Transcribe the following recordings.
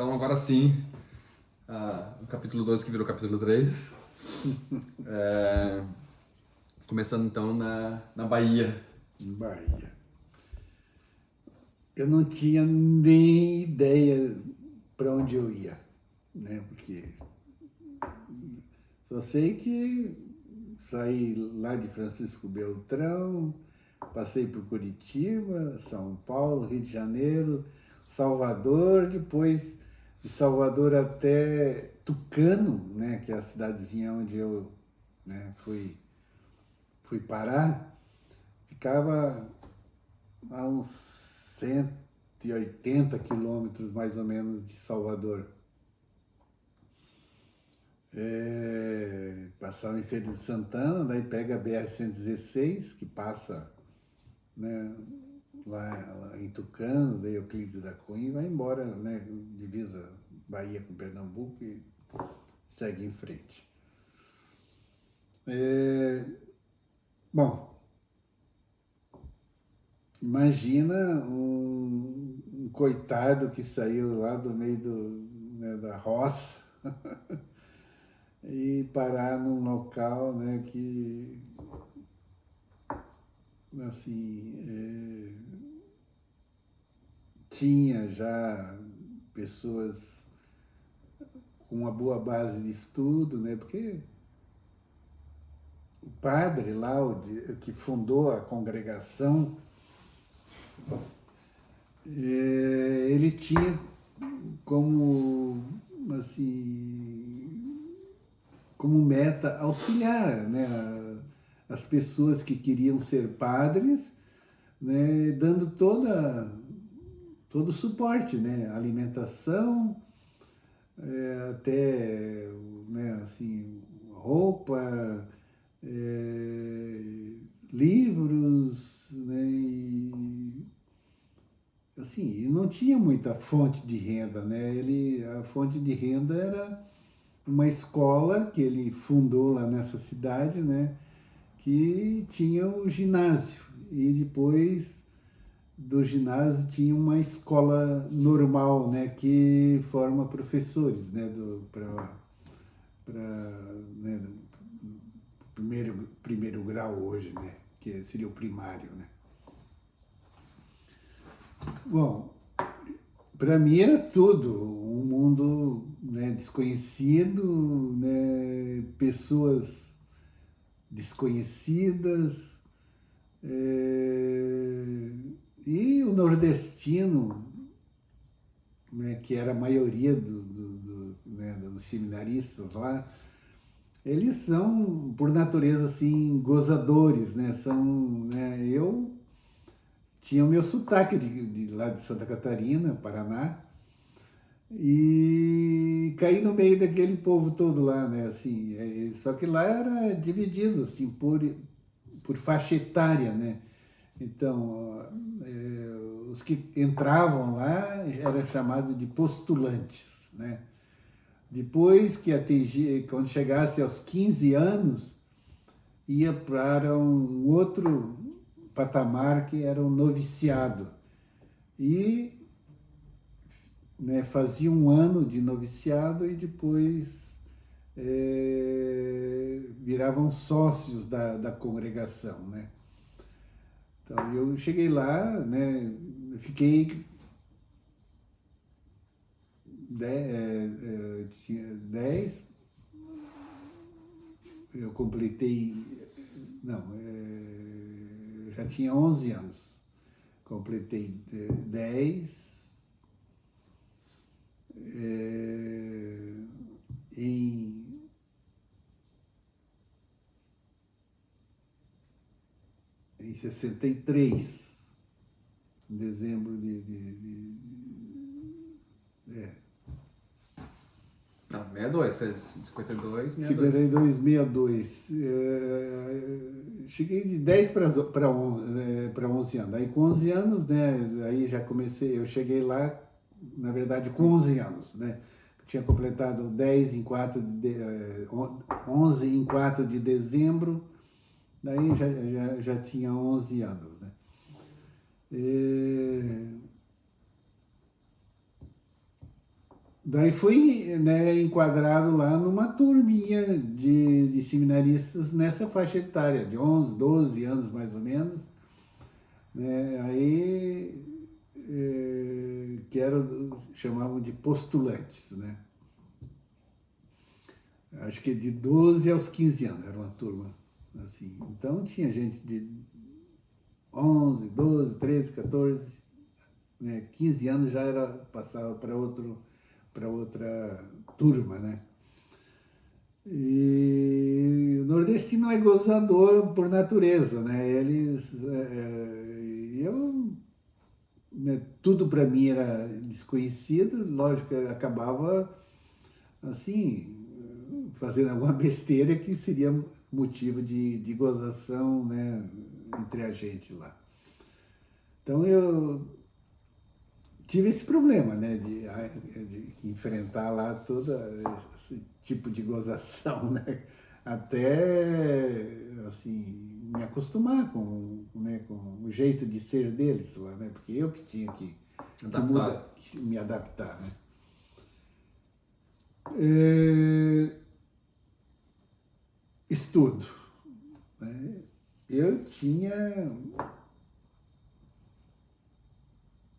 Então, agora sim, o capítulo 2 que virou capítulo 3. Começando então na Bahia. Bahia. Eu não tinha nem ideia para onde eu ia, né? Porque só sei que saí lá de Francisco Beltrão, passei por Curitiba, São Paulo, Rio de Janeiro, Salvador, depois de Salvador até Tucano, né? Que é a cidadezinha onde eu, né, fui parar. Ficava a uns 180 quilômetros mais ou menos de Salvador. Passava em Feira de Santana, daí pega a BR-116, que passa, né, lá em Tucano, daí Euclides da Cunha, e vai embora, né, divisa Bahia com Pernambuco e segue em frente. Bom, imagina um coitado que saiu lá do meio né, da roça e parar num local, né, que, assim, tinha já pessoas com uma boa base de estudo, né, porque o padre lá, que fundou a congregação, ele tinha como, assim, como meta auxiliar, né, as pessoas que queriam ser padres, né, dando todo o suporte, né, alimentação, até, né, assim, roupa, é, livros, né, e assim, não tinha muita fonte de renda, né? A fonte de renda era uma escola que ele fundou lá nessa cidade, né? Que tinha o ginásio e depois do ginásio tinha uma escola normal, né? Que forma professores, né? Né, do primeiro grau hoje, né? Que seria o primário, né? Bom, para mim era tudo, um mundo, né, desconhecido, né, pessoas desconhecidas, é, e o nordestino, né, que era a maioria né, dos seminaristas lá, eles são, por natureza, assim, gozadores, né, né, eu tinha o meu sotaque de lá de Santa Catarina, Paraná, e caí no meio daquele povo todo lá, né? Assim, só que lá era dividido assim por faixa etária, né? Então, os que entravam lá era chamado de postulantes, né? Depois que atingia, quando chegasse aos 15 anos, ia para um outro patamar que era o noviciado. E, né, fazia um ano de noviciado e depois viravam sócios da congregação, né? Então eu cheguei lá, né? Fiquei tinha 10, eu completei, não, eu já tinha 11 anos, completei 10 em em 63, em dezembro Não, 62, 52, 62. 52, 62. Cheguei de 10 para 11 anos. Aí com 11 anos, né, aí já comecei, eu cheguei lá, na verdade, com 11 anos, né? Tinha completado 10 em 4 11 em 4 de dezembro, daí já tinha 11 anos, né? Daí fui, né, enquadrado lá numa turminha de seminaristas nessa faixa etária, de 11, 12 anos mais ou menos, né? Aí, que eram, chamavam de postulantes, né? Acho que de 12 aos 15 anos, era uma turma assim. Então tinha gente de 11, 12, 13, 14, né? 15 anos já era, passava para outra turma, né? E o nordestino é gozador por natureza, né? Eles, eu, né, tudo para mim era desconhecido, lógico que eu acabava assim fazendo alguma besteira que seria motivo de gozação, né, entre a gente lá. Então eu tive esse problema, né, de enfrentar lá todo esse tipo de gozação, né, até, assim, me acostumar com, né, com o jeito de ser deles lá, né, porque eu que tinha que me adaptar, né. Estudo, né, eu tinha,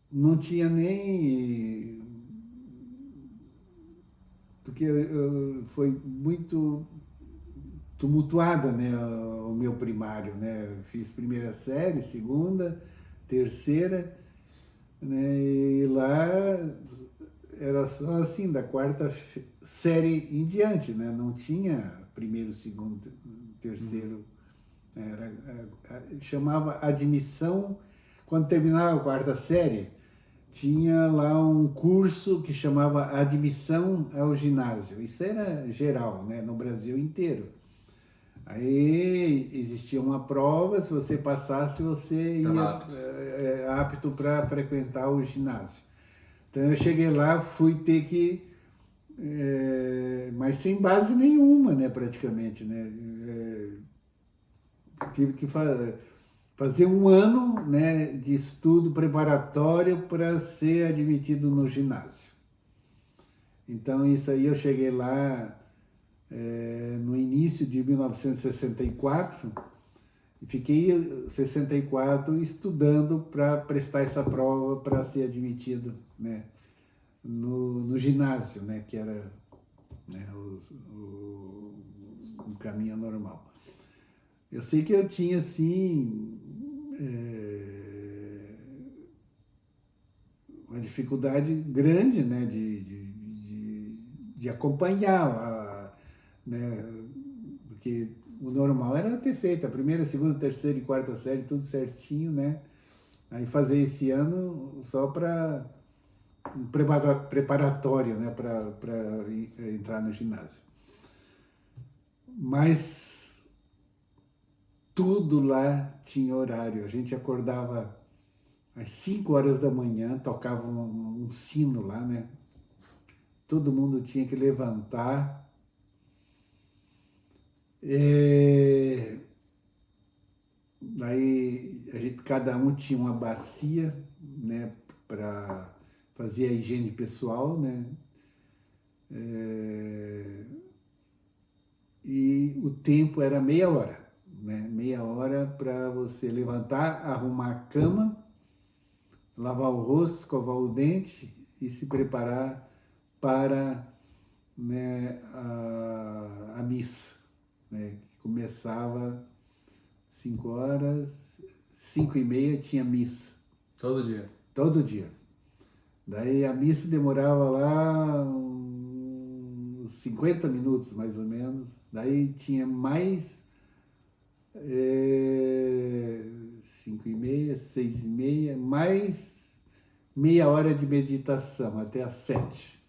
não tinha nem, porque foi muito tumultuada, né, o meu primário, né? Eu fiz primeira série, segunda, terceira, né? E lá era só assim, da quarta série em diante, né? Não tinha primeiro, segundo, terceiro. Era, chamava admissão, quando terminava a quarta série, tinha lá um curso que chamava admissão ao ginásio. Isso era geral, né? No Brasil inteiro. Aí existia uma prova, se você passasse, você Tava ia apto. apto para frequentar o ginásio. Então eu cheguei lá, fui ter que, mas sem base nenhuma, né, praticamente, né? Tive que fazer um ano, né, de estudo preparatório para ser admitido no ginásio. Então isso aí eu cheguei lá no início de 1964 e fiquei 64 estudando para prestar essa prova para ser admitido, né, no ginásio, né, que era, né, o caminho normal. Eu sei que eu tinha assim uma dificuldade grande, né, de acompanhar lá, né, porque o normal era ter feito a primeira, segunda, terceira e quarta série tudo certinho, né? Aí fazer esse ano só para um preparatório, né, para entrar no ginásio. Mas tudo lá tinha horário. A gente acordava às 5 horas da manhã, tocava um sino lá, né? Todo mundo tinha que levantar. É, Aí cada um tinha uma bacia, né, para fazer a higiene pessoal, né? É, e o tempo era meia hora, né? Meia hora para você levantar, arrumar a cama, lavar o rosto, escovar o dente e se preparar para, né, a missa, né? Que começava 5 horas, 5:30 tinha missa. Todo dia. Todo dia. Daí a missa demorava lá uns 50 minutos, mais ou menos. Daí tinha mais 5:30, 6:30, mais meia hora de meditação, até às 7.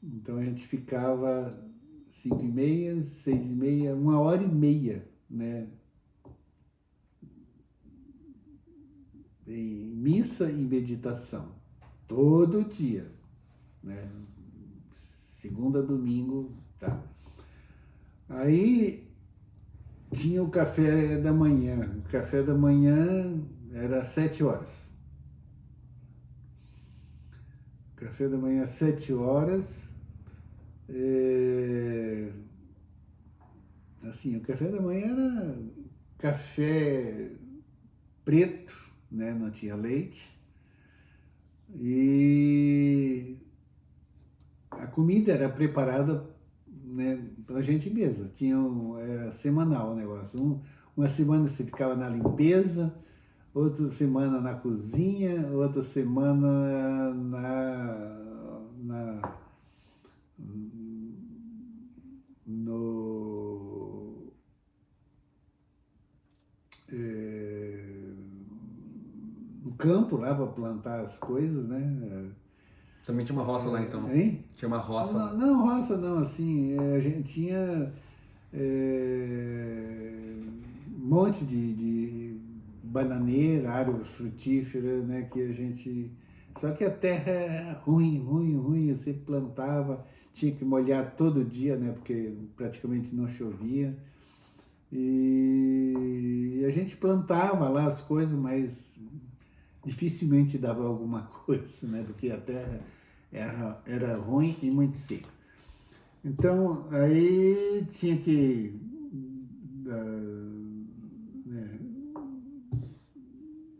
Então a gente ficava 5:30, 6:30, 1h30, né? Em missa e meditação, todo dia, né? Segunda a domingo, tá. Aí tinha o café da manhã. O café da manhã era às 7 horas. Café da manhã às 7 horas. É, assim, o café da manhã era café preto, né? Não tinha leite. E a comida era preparada, né, para a gente mesmo. Era semanal o negócio. Uma semana você ficava na limpeza, outra semana na cozinha, outra semana no, eh, no campo lá para plantar as coisas, né? Também tinha uma roça lá então. Hein? Tinha uma roça Não, lá. não, roça não, assim, a gente tinha um monte de bananeira, árvore frutífera, né, que a gente... Só que a terra era ruim, ruim, ruim, você plantava, tinha que molhar todo dia, né, porque praticamente não chovia. E a gente plantava lá as coisas, mas dificilmente dava alguma coisa, né, porque a terra era ruim e muito seca. Então, aí tinha que né,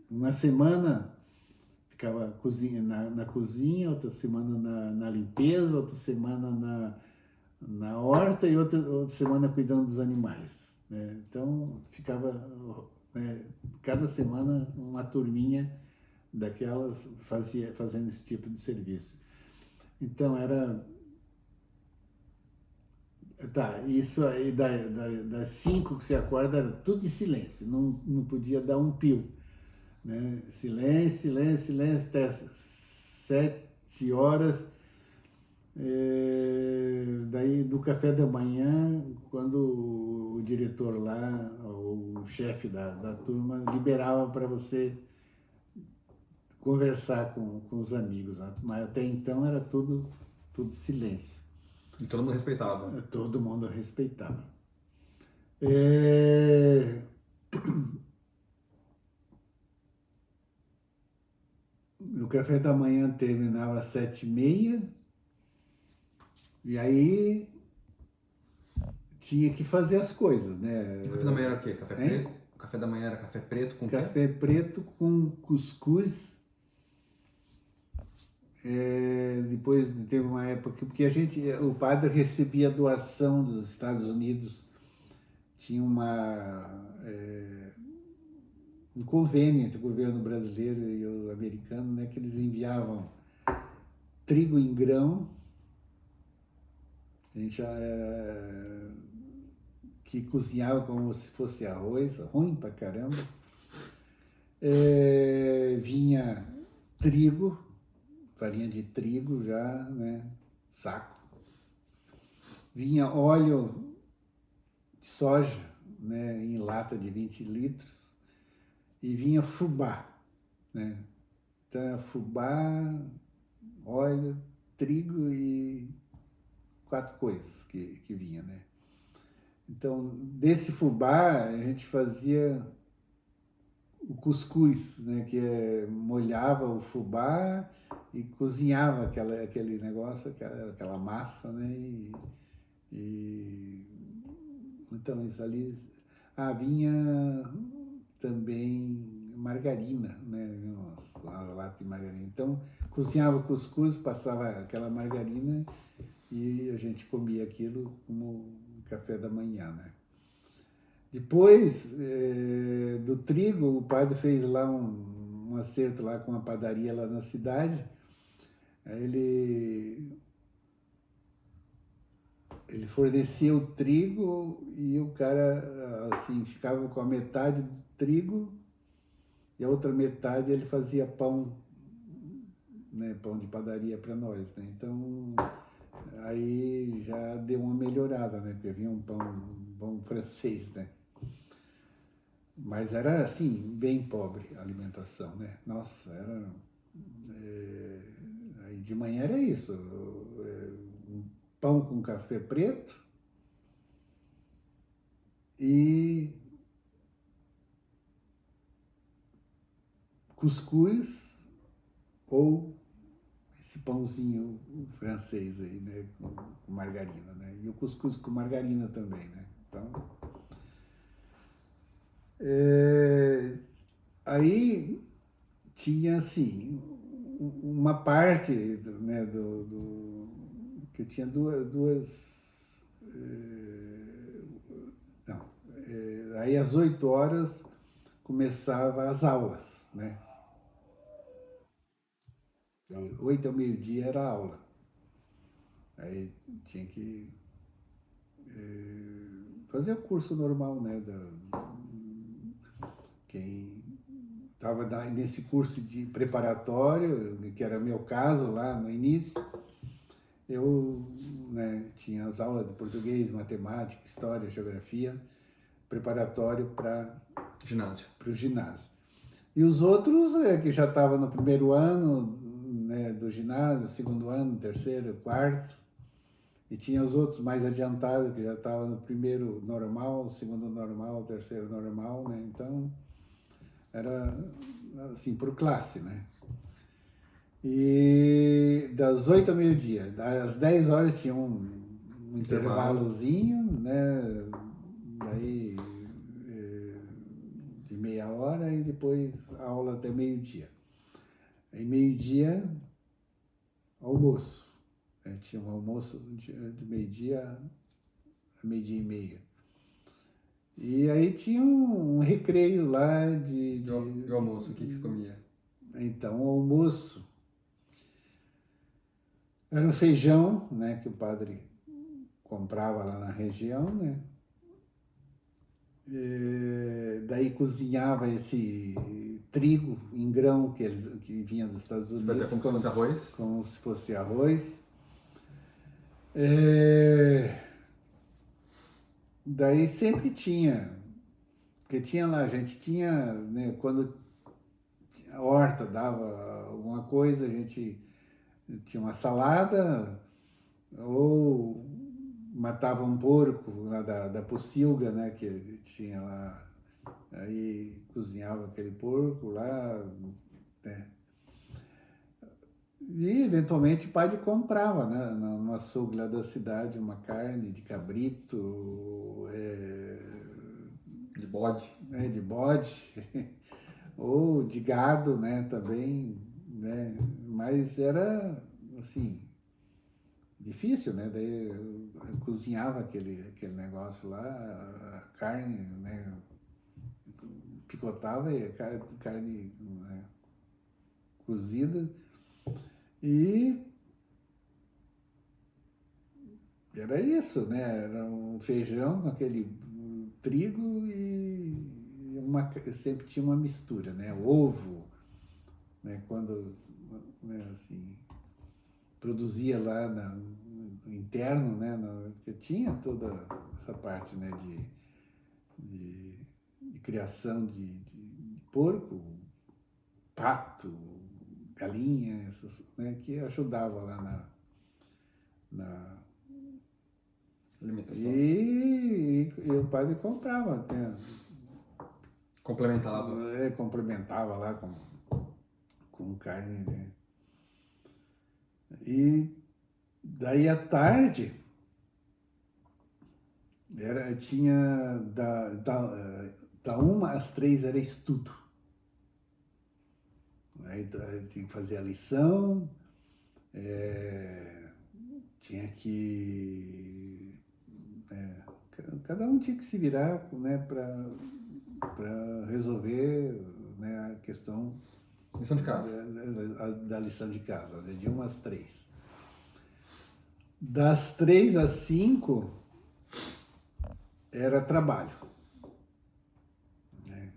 uma semana ficava na cozinha, outra semana na limpeza, outra semana na horta e outra semana cuidando dos animais. Né? Então, ficava, né, cada semana uma turminha daquelas fazendo esse tipo de serviço. Então, era... Tá, isso aí das 5 que você acorda era tudo em silêncio, não podia dar um pio, né? Silêncio, silêncio, silêncio, até 7 horas. Daí do café da manhã, quando o diretor lá, o chefe da turma, liberava para você conversar com os amigos, né? Mas até então era tudo silêncio. E todo mundo respeitava. Todo mundo respeitava. É, o café da manhã terminava às 7h30, e aí tinha que fazer as coisas, né? O café da manhã era o quê? Café Hein? preto? O café da manhã era café preto com o quê? Café preto com cuscuz. Depois teve uma época, porque o padre recebia doação dos Estados Unidos, tinha um convênio entre o governo brasileiro e o americano, né, que eles enviavam trigo em grão, a gente já, que cozinhava como se fosse arroz, ruim pra caramba. Vinha trigo, farinha de trigo já, né, saco. Vinha óleo de soja, né, em lata de 20 litros. E vinha fubá, né. Então era fubá, óleo, trigo e 4 coisas que vinha, né. Então, desse fubá, a gente fazia o cuscuz, né, que molhava o fubá e cozinhava aquele negócio, aquela massa, né, e então isso ali... Ah, vinha também margarina, né, uma lata de margarina. Então, cozinhava o cuscuz, passava aquela margarina e a gente comia aquilo como café da manhã, né. Depois do trigo, o padre fez lá um acerto lá com uma padaria lá na cidade. Aí ele fornecia o trigo e o cara assim ficava com a metade do trigo e a outra metade ele fazia pão, né, pão de padaria para nós, né? Então aí já deu uma melhorada, né? Porque vinha um pão francês, né? Mas era, assim, bem pobre a alimentação, né? Nossa, era... Aí de manhã era isso, um pão com café preto e cuscuz ou esse pãozinho francês aí, né, com margarina, né? E o cuscuz com margarina também, né? Então, aí tinha assim uma parte, né, que tinha duas não, aí às 8 horas começava as aulas, né? 8 ao meio-dia era a aula. Aí tinha que fazer o curso normal, né? Quem estava nesse curso de preparatório, que era meu caso lá no início, eu, né, tinha as aulas de português, matemática, história, geografia, preparatório para Ginásio. o ginásio. E os outros que já estavam no primeiro ano, né, do ginásio, segundo ano, terceiro, quarto, e tinha os outros mais adiantados que já estavam no primeiro normal, segundo normal, terceiro normal, né? Então era assim por classe, né? E das 8 ao meio-dia, às 10 horas tinha um intervalozinho, né? Daí de meia hora e depois a aula até meio-dia. Aí meio-dia, almoço. Tinha um almoço de meio-dia a meio-dia e meia. E aí tinha um recreio lá E o almoço, o que você comia? Então, o almoço era um feijão, né, que o padre comprava lá na região, né? Daí cozinhava esse trigo em grão que vinha dos Estados Fazia Unidos, como se fosse arroz? como se fosse arroz. É, daí sempre tinha, porque tinha lá, a gente tinha, né, quando a horta dava alguma coisa, a gente tinha uma salada, ou matava um porco lá da pocilga, né, que tinha lá, aí cozinhava aquele porco lá, né, e eventualmente o padre comprava, né, no açougue lá da cidade, uma carne de cabrito, De bode? de bode, ou de gado, né, também, né, mas era, assim, difícil, né, daí eu cozinhava aquele negócio lá, a carne, né, picotava e a carne, né, cozida, e era isso, né, era um feijão com aquele trigo sempre tinha uma mistura, né, ovo, né, quando, né, assim, produzia lá no interno, né, porque tinha toda essa parte, né, de, de criação de porco, pato, galinha, essas, né, que ajudava lá na Alimentação. e o padre comprava, né, Complementava. complementava lá com carne, né. E daí à tarde tinha da 1 às 3 era estudo. Aí tinha que fazer a lição, tinha que. Cada um tinha que se virar, né, para resolver, né, a questão Lição de casa. da lição de casa, né, de 1 às 3. Das 3 às 5 era trabalho. Né?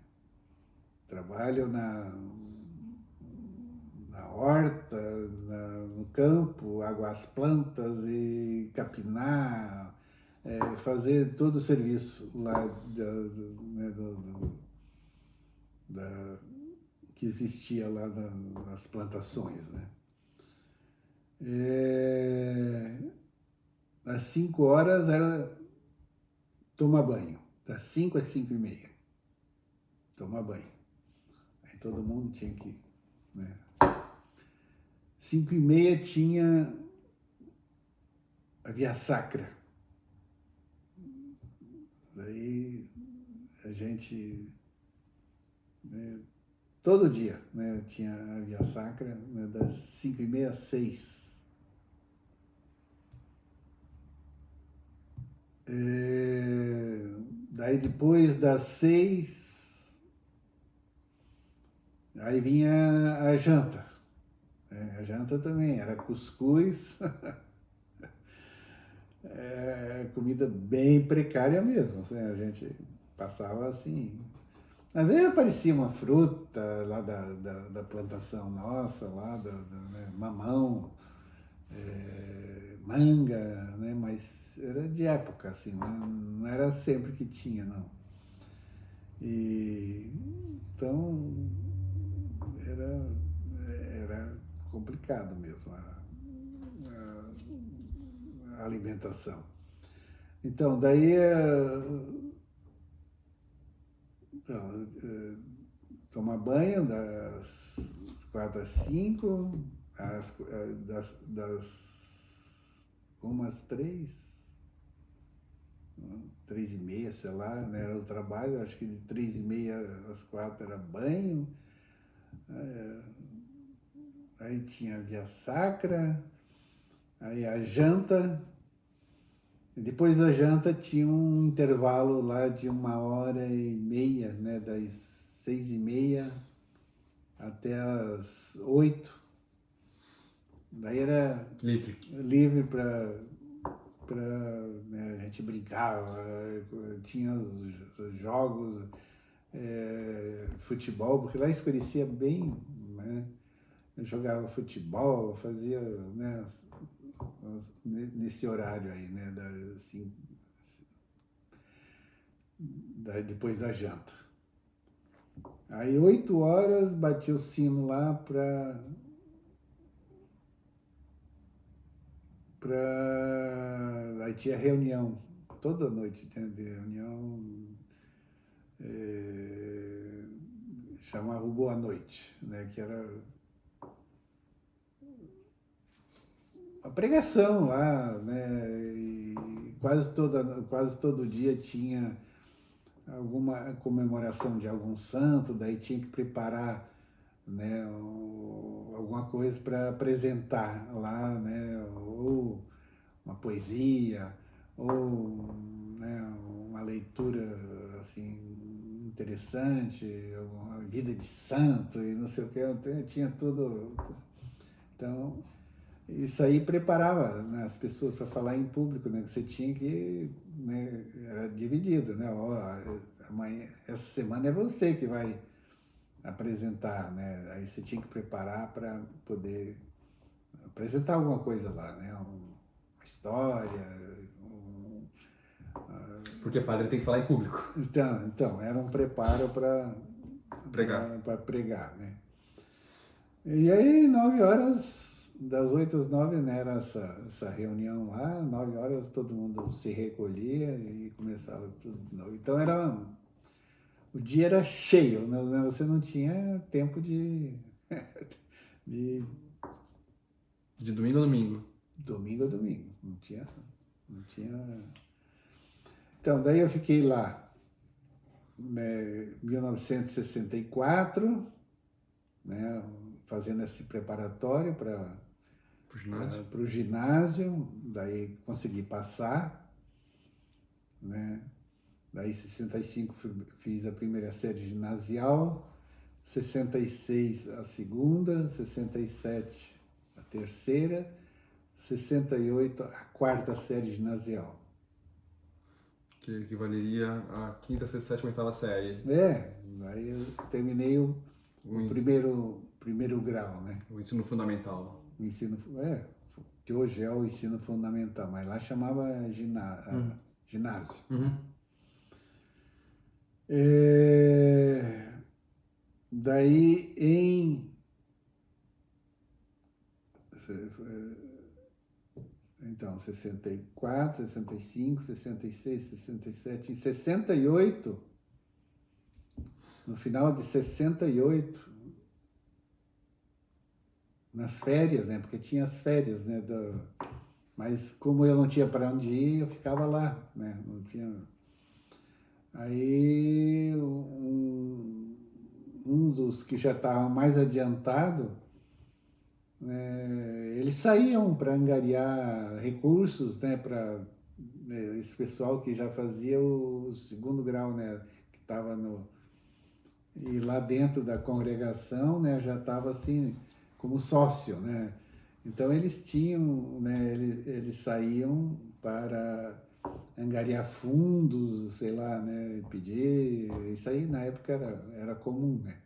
Trabalho na horta, no campo, aguar as plantas e capinar, fazer todo o serviço lá né, que existia lá nas plantações. Né? Às 5 horas era tomar banho, das 5 às 5 e meia, tomar banho. Aí todo mundo tinha que, né? 5h30 tinha a Via Sacra. Daí a gente, né, todo dia, né, tinha a Via Sacra, né, das 5h30 às 6h. Daí depois das 6h, aí vinha a janta. Né? A janta também era cuscuz, comida bem precária mesmo. Assim, a gente passava assim. Às vezes aparecia uma fruta lá da plantação nossa, lá né, mamão, manga, né, mas era de época, assim, não era sempre que tinha, não. E, então, era, era complicado mesmo a alimentação. Então, daí tomar banho das 4h às 5h, das 1h às 3h30, sei lá, né, era o trabalho, acho que de 3h30 às 4h era banho, aí tinha a Via Sacra, aí a janta, e depois da janta tinha um intervalo lá de 1h30, né, das 6h30 até as 8h. Daí era livre para né, a gente brincava, tinha os jogos, futebol, porque lá escurecia bem, né? Eu jogava futebol, fazia, né, nesse horário aí, né, assim, depois da janta. Aí 8h batia o sino lá aí tinha reunião, toda noite tinha reunião, chamava o Boa Noite, né, que era a pregação lá, né, e quase todo dia tinha alguma comemoração de algum santo, daí tinha que preparar, né, alguma coisa para apresentar lá, né, ou uma poesia, ou, né, uma leitura assim interessante, uma vida de santo e não sei o que, tinha tudo. Então, isso aí preparava, né, as pessoas para falar em público, né, que você tinha que, né, era dividido, né, ó, amanhã, essa semana é você que vai apresentar, né, aí você tinha que preparar para poder apresentar alguma coisa lá, né, uma história, Porque padre tem que falar em público. então era um preparo para pregar, né. E aí, 9h, das 8h às 9h, né, era essa reunião lá, 9h todo mundo se recolhia e começava tudo de novo. Então o dia era cheio, né, você não tinha tempo de, de De domingo a domingo. domingo a domingo, não tinha. Então, daí eu fiquei lá, né, em 1964, né, fazendo esse preparatório para o ginásio, daí consegui passar, né? Daí em 65 fiz a primeira série ginasial, 66 a segunda, 67 a terceira, 68 a quarta série ginasial. Que equivaleria a quinta, sexta, sétima, oitava série. Daí eu terminei o primeiro grau, né? O ensino fundamental. O ensino, que hoje é o ensino fundamental, mas lá chamava ginásio. Uhum. Daí então, 64, 65, 66, 67, em 68, no final de 68, nas férias, né? Porque tinha as férias, né? Mas como eu não tinha para onde ir, eu ficava lá, né? Não tinha. Aí um dos que já estava mais adiantado, né, eles saíam para angariar recursos, né? Para esse pessoal que já fazia o segundo grau, né? Que estava no e lá dentro da congregação, né, já estava assim como sócio, né? Então eles tinham, né, eles saíam para angariar fundos, sei lá, né, pedir, isso aí na época era comum, né?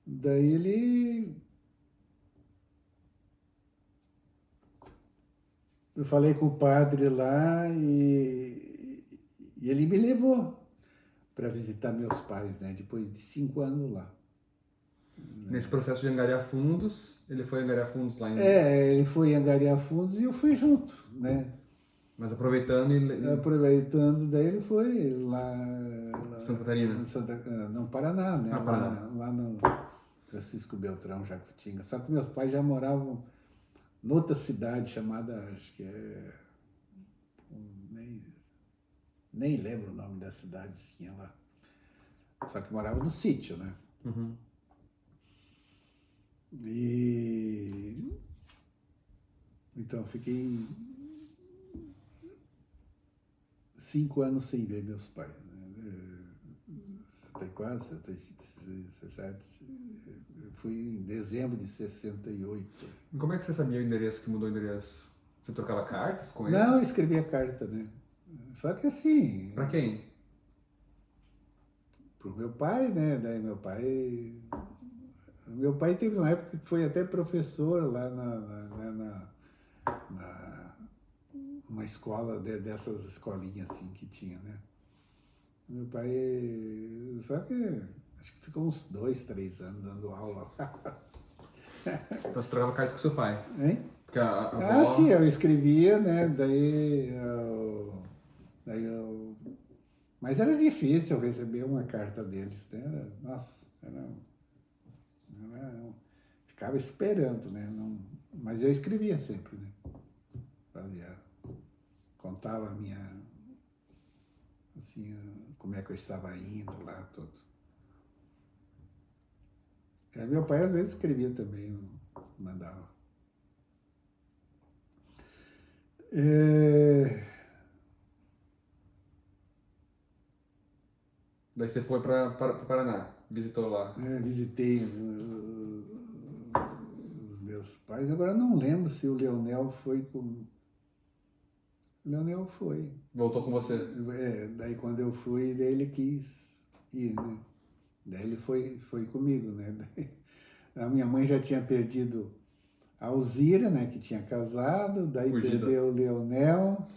Daí eu falei com o padre lá e ele me levou para visitar meus pais, né? Depois de 5 anos lá. Nesse processo de angariar fundos, ele foi angariar fundos lá em. Ele foi angariar fundos e eu fui junto, né? Mas aproveitando Aproveitando, daí ele foi Santa Catarina. em no Paraná, né? Ah, Paraná. Lá no Francisco Beltrão, Jacutinga. Só que meus pais já moravam noutra cidade chamada, acho que é. Nem, nem lembro o nome da cidadezinha lá. Só que morava no sítio, né? Uhum. E então eu fiquei 5 anos sem ver meus pais, né? 74, 75, 67. Eu fui em dezembro de 68. E como é que você sabia o endereço que mudou o endereço? Você trocava cartas com eles? Não, eu escrevi a carta, né? Só que assim, Pra quem? pro meu pai, né? Daí meu pai teve uma época que foi até professor lá numa escola dessas escolinhas assim que tinha, né? Meu pai, só que acho que ficou uns 2, 3 anos dando aula lá. Então você trocava carta com seu pai. Hein? Porque a Ah, avó. sim, eu escrevia, né? Mas era difícil receber uma carta deles, né? Nossa, ficava esperando, né? Não, mas eu escrevia sempre, né? Fazia, contava a minha, assim, como é que eu estava indo lá, tudo. Meu pai às vezes escrevia também, mandava. Daí você foi para Paraná, visitou lá. Visitei os meus pais. Agora não lembro se o Leonel foi com. O Leonel foi. Voltou com você. Daí quando eu fui, daí ele quis ir, né? Daí ele foi comigo, né? Daí, a minha mãe já tinha perdido a Alzira, né? Que tinha casado, daí Fugida. perdeu o Leonel,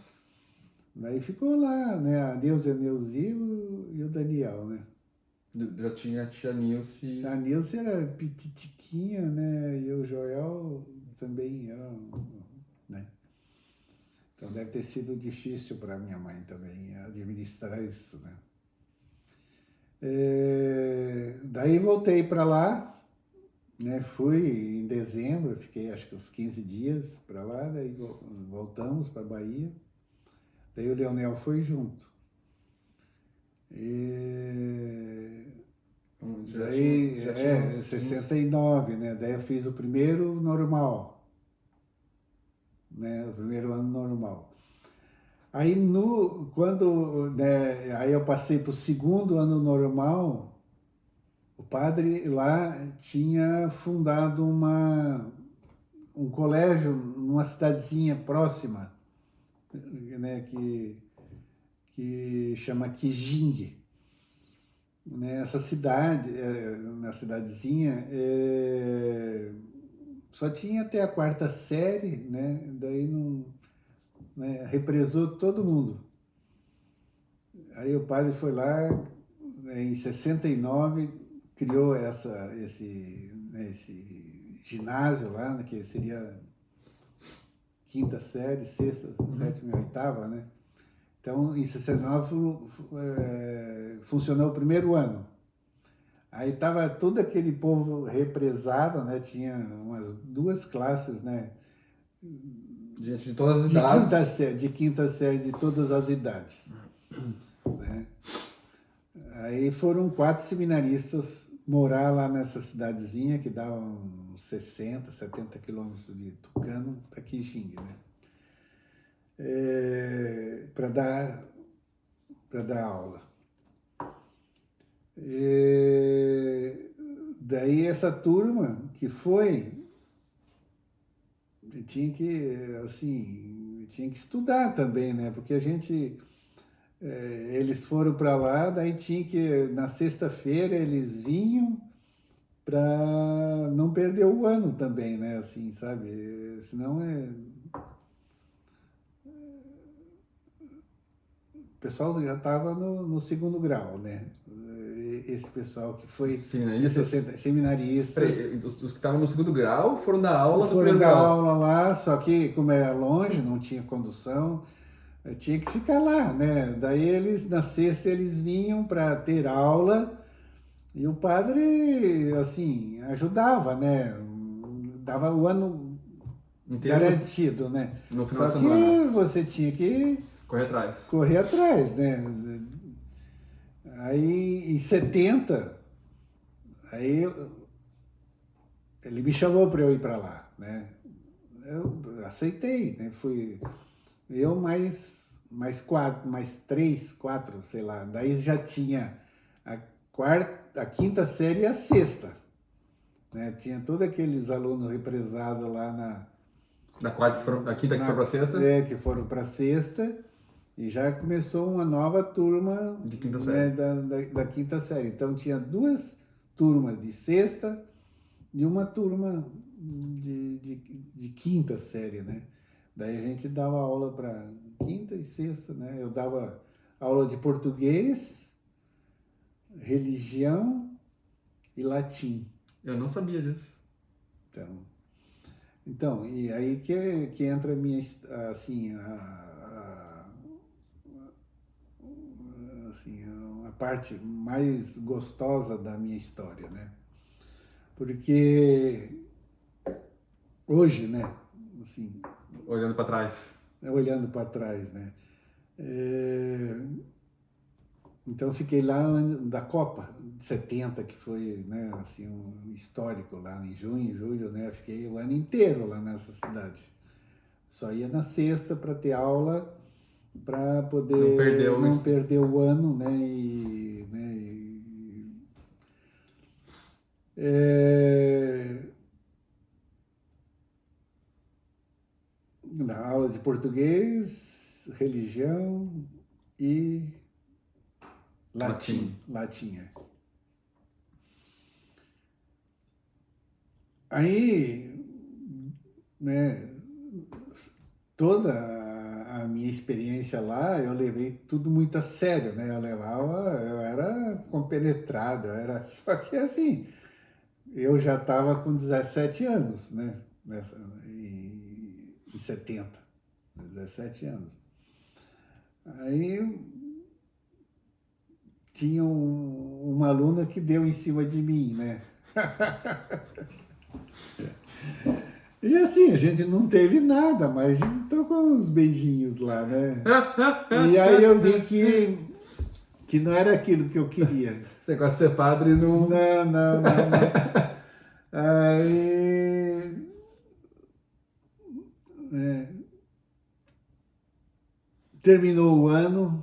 daí ficou lá, né? A Neuza, a Neuzi e o Daniel, né? Já tinha a tia Nilce. A Nilce era pititiquinha, né? E o Joel também era, né? Então deve ter sido difícil para minha mãe também administrar isso, né? Daí voltei para lá, né? Fui em dezembro, fiquei acho que uns 15 dias para lá, daí voltamos para Bahia. Daí o Leonel foi junto. Daí, Já tinha uns 15. 69, né? Daí eu fiz o primeiro normal, né? O primeiro ano normal. Aí quando, né, aí eu passei para o segundo ano normal, o padre lá tinha fundado um colégio numa cidadezinha próxima, né, que chama Quijingue. Nessa cidade, na cidadezinha, só tinha até a quarta série, né? Daí não, né, represou todo mundo. Aí o padre foi lá, né, em 69, criou esse ginásio lá, né, que seria quinta série, sexta, sétima e oitava, né? Então, em 69 funcionou o primeiro ano. Aí tava todo aquele povo represado, né? Tinha umas duas classes, né? Gente de todas as idades. De quinta série de todas as idades, né? Aí foram 4 seminaristas morar lá nessa cidadezinha que dava uns 60, 70 quilômetros de Tucano para Quixingue, né? Para dar aula. Daí essa turma que foi, tinha que, assim, tinha que estudar também, né? Porque a gente, eles foram para lá, daí tinha que, na sexta-feira eles vinham para não perder o ano também, né? Assim, sabe? Senão o pessoal já estava no segundo grau, né? Esse pessoal que foi em Seminaristas. 60, seminarista, Peraí, os que estavam no segundo grau foram dar aula do foram primeiro dar grau. aula lá, só que como era longe, não tinha condução, tinha que ficar lá, né? Daí eles, na sexta, eles vinham para ter aula e o padre, assim, ajudava, né? Dava o ano Inteiro garantido, né? no final Só de que semana. você tinha que Correr atrás. correr atrás, né? Aí, em 70, aí ele me chamou para eu ir para lá, né? Eu aceitei, né? Fui eu mais quatro, mais três, quatro, sei lá. Daí já tinha a quarta, a quinta série e a sexta, né? Tinha todos aqueles alunos represados lá Da quarta que foram, da quinta que foi pra sexta, que foram para sexta e já começou uma nova turma, de quinta né, série. da quinta série. Então tinha 2 turmas de sexta e uma turma de quinta série, né? Daí a gente dava aula para quinta e sexta, né? Eu dava aula de português, religião e latim. Eu não sabia disso. Então, e aí que entra a minha, assim, assim, a parte mais gostosa da minha história, né? Porque hoje, né, assim, Olhando pra trás. olhando para trás, né? É, então eu fiquei lá da Copa de 70, que foi, né, assim, um histórico lá em junho, julho, né? Eu fiquei o ano inteiro lá nessa cidade. Só ia na sexta para ter aula, para Não poder perdeu não isso. perder o ano, né? É, na aula de português, religião e latim. Latim. Latim, é. Aí, né, toda a minha experiência lá, eu levei tudo muito a sério, né? Eu era compenetrado, eu era, só que assim, eu já estava com 17 anos, né? Em 70, 17 anos. Aí tinha uma aluna que deu em cima de mim, né? E assim, a gente não teve nada, mas a gente trocou uns beijinhos lá, né? E aí eu vi que não era aquilo que eu queria. Esse negócio de ser padre não. Não, não, não, não. Aí, terminou o ano,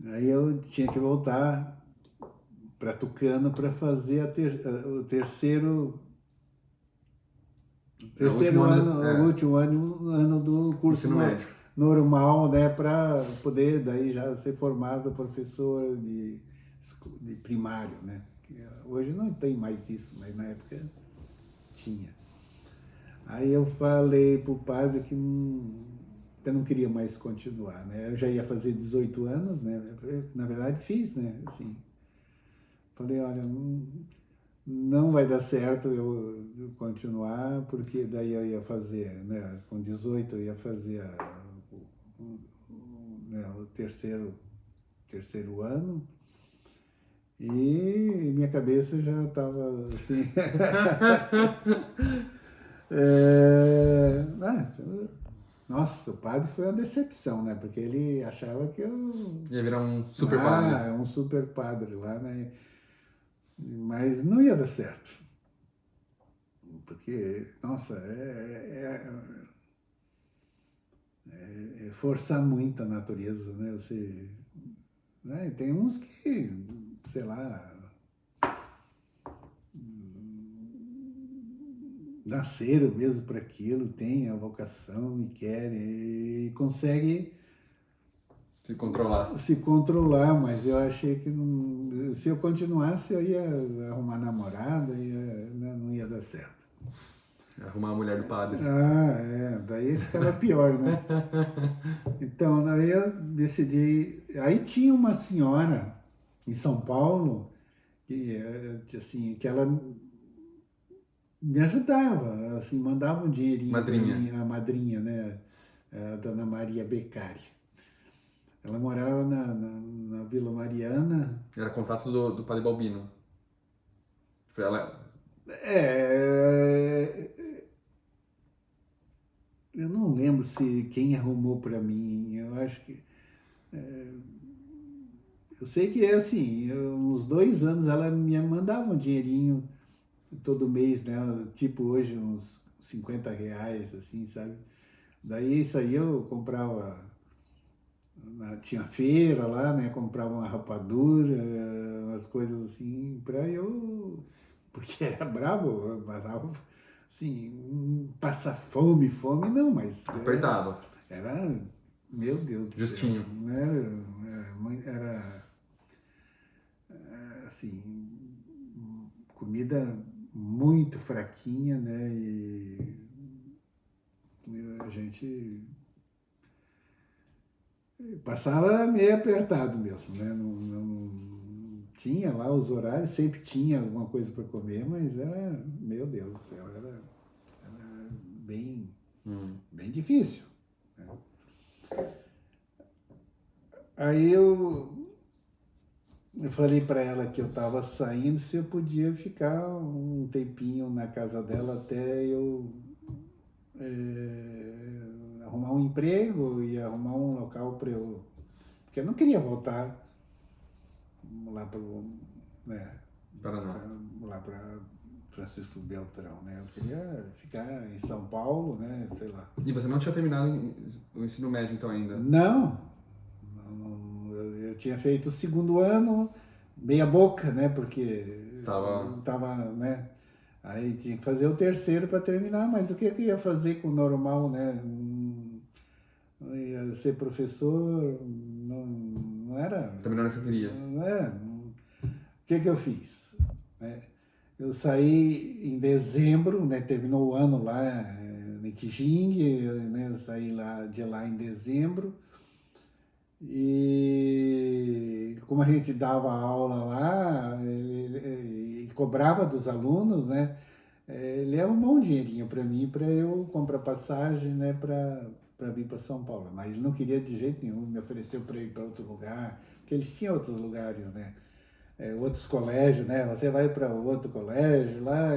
aí eu tinha que voltar para Tucano para fazer o É o último terceiro ano. ano, o É, último ano do curso ensino médio. normal, né, para poder daí já ser formado professor de primário, né? Que hoje não tem mais isso, mas na época tinha. Aí eu falei pro padre que eu não queria mais continuar, né? Eu já ia fazer 18 anos, né? Na verdade fiz, né? Assim, falei, olha, não vai dar certo eu continuar, porque daí eu ia fazer, né? Com 18 eu ia fazer né, o terceiro ano E minha cabeça já estava assim. Nossa, o padre foi uma decepção, né? Porque ele achava que eu. Ia virar um super padre. É um super padre lá, né? Mas não ia dar certo. Porque, nossa, é forçar muito a natureza, né? Você. Né? Tem uns que, sei lá, nasceram mesmo para aquilo, têm a vocação e querem, e conseguem Se controlar. se controlar, mas eu achei que se eu continuasse eu ia arrumar namorada, né, não ia dar certo. Arrumar a mulher do padre. Daí ficava pior, né? Então, daí eu decidi. Aí tinha uma senhora em São Paulo assim, que ela me ajudava, assim, mandava um dinheirinho para Madrinha. mim, a madrinha, né? A dona Maria Beccari. Ela morava na Vila Mariana. Era contato do padre Balbino. Foi ela. É, eu não lembro se quem arrumou para mim. Eu acho que. Eu sei que é assim, uns 2 anos ela me mandava um dinheirinho todo mês, né? Tipo hoje uns R$ 50, assim, sabe? Daí isso aí eu comprava, tinha feira lá, né? Comprava uma rapadura, umas coisas assim, pra eu. Porque era brabo, eu passava assim, passar fome, fome, não, mas Apertava. era meu Deus do céu, Justinho. né? Era assim, comida muito fraquinha, né? E a gente passava meio apertado mesmo, né? Tinha lá os horários, sempre tinha alguma coisa para comer, mas era, meu Deus do céu, era bem, bem difícil. Né? Aí eu falei para ela que eu estava saindo, se eu podia ficar um tempinho na casa dela até eu arrumar um emprego e arrumar um local para eu. Porque eu não queria voltar lá para né, Paraná. lá para Francisco Beltrão, né? Eu queria ficar em São Paulo, né? Sei lá. E você não tinha terminado o ensino médio então ainda? Não, eu tinha feito o segundo ano, meia boca, né? Porque tava, né? Aí tinha que fazer o terceiro para terminar, mas o que eu ia fazer com o normal, né? Não ia ser professor, não era. Terminou o que você queria. O que eu fiz? Né? Eu saí em dezembro, né? Terminou o ano lá em Quijing, né? Eu saí de lá em dezembro. E como a gente dava aula lá e cobrava dos alunos, né? Ele arrumou um dinheirinho para mim, para eu comprar passagem, né? Para vir para São Paulo. Mas ele não queria de jeito nenhum, me ofereceu para ir para outro lugar, porque eles tinham outros lugares, né? Outros colégios, né? Você vai para outro colégio lá,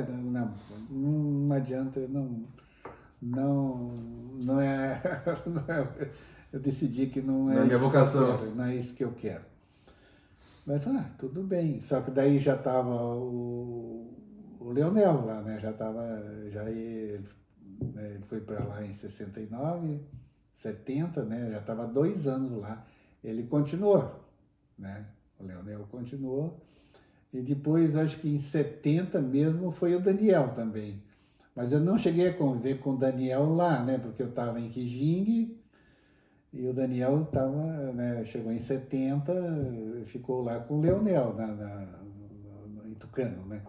não adianta, não, não é, não é. Eu decidi que não Não é é minha isso que eu vocação. quero, não é isso que eu quero. Mas tudo bem. Só que daí já estava o Leonel lá, né? Ele foi para lá em 69, 70, né? Já estava 2 anos lá. Ele continuou, né? O Leonel continuou. E depois, acho que em 70 mesmo, foi o Daniel também. Mas eu não cheguei a conviver com o Daniel lá, né? Porque eu estava em Quijing e o Daniel chegou em 70, ficou lá com o Leonel, em Tucano, né?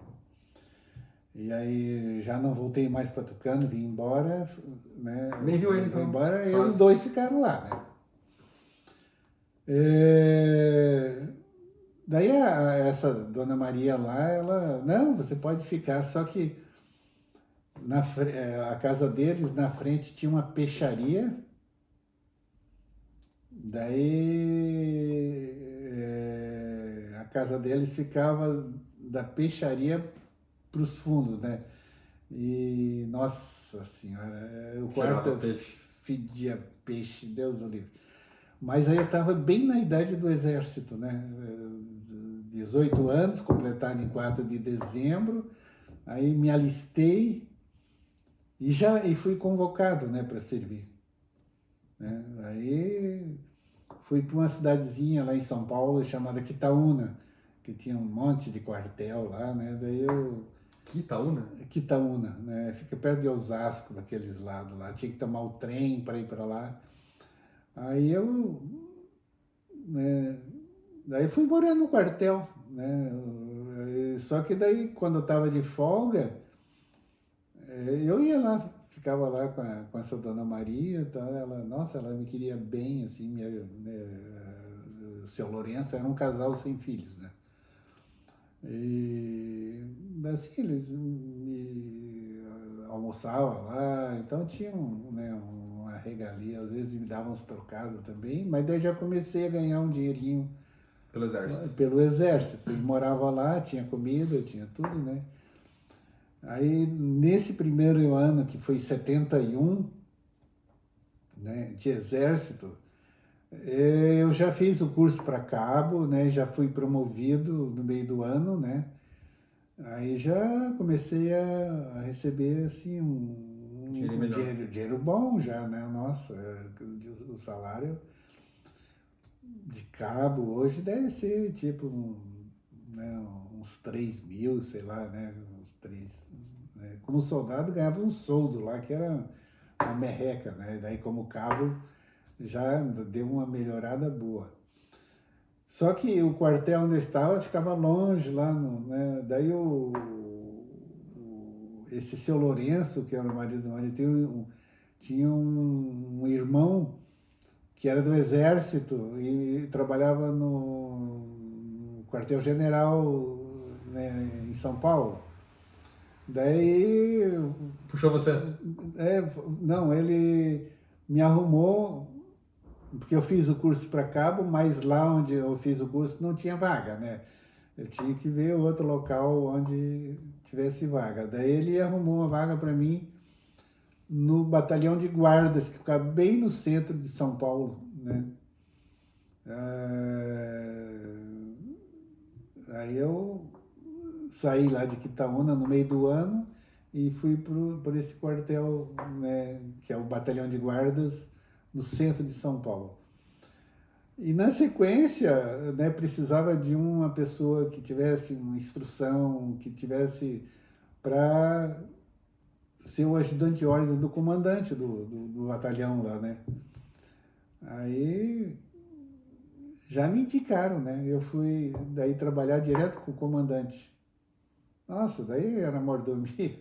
E aí já não voltei mais para Tucano, vim embora, né? Nem viu ele Vim então? embora e os dois ficaram lá, né? Daí essa dona Maria lá, ela, não, você pode ficar, só que a casa deles, na frente, tinha uma peixaria. Daí casa deles ficava da peixaria para os fundos, né? E, nossa senhora, o Cheirava quarto peixe. fedia peixe, Deus o livre. Mas aí eu estava bem na idade do exército, né? 18 anos, completado em 4 de dezembro. Aí me alistei e fui convocado, né, para servir, né? Aí fui para uma cidadezinha lá em São Paulo chamada Quitaúna, que tinha um monte de quartel lá, né? Daí eu Itaúna? Quitaúna, né? Fica perto de Osasco, daqueles lados lá. Tinha que tomar o trem para ir para lá. Aí eu, né, daí fui morar no quartel, né? Só que daí quando eu estava de folga, eu ia lá, ficava lá com essa dona Maria, tá? Ela, nossa, ela me queria bem, assim, o seu Lourenço era um casal sem filhos, né? E assim, eles me almoçavam lá, então tinha né, uma regalia, às vezes me davam uns trocados também, mas daí já comecei a ganhar um dinheirinho Pelo exército. pelo exército. E morava lá, tinha comida, tinha tudo, né? Aí nesse primeiro ano, que foi 71, né, de exército, eu já fiz o curso para cabo, né? Já fui promovido no meio do ano, né? Aí já comecei a receber assim Dinheiro um melhor. dinheiro bom já, né? Nossa, o salário de cabo hoje deve ser tipo né, uns 3 mil, sei lá, né? Uns 3, né? Como soldado ganhava um soldo lá, que era uma merreca, né? Daí como cabo já deu uma melhorada boa. Só que o quartel onde eu estava ficava longe lá, né? Daí esse seu Lourenço, que era o marido do marido, tinha um irmão que era do exército e trabalhava no quartel-general, né, em São Paulo. Daí, Puxou você. não, ele me arrumou, porque eu fiz o curso para cabo, mas lá onde eu fiz o curso não tinha vaga, né? Eu tinha que ver outro local onde tivesse vaga. Daí ele arrumou uma vaga para mim no batalhão de guardas, que ficava bem no centro de São Paulo, né? Aí eu saí lá de Quitaúna no meio do ano e fui por esse quartel, né, que é o batalhão de guardas no centro de São Paulo. E na sequência, né, precisava de uma pessoa que tivesse uma instrução, que tivesse para ser o ajudante de ordem do comandante do batalhão lá, né? Aí já me indicaram, né? Eu fui daí trabalhar direto com o comandante. Nossa, daí era mordomia.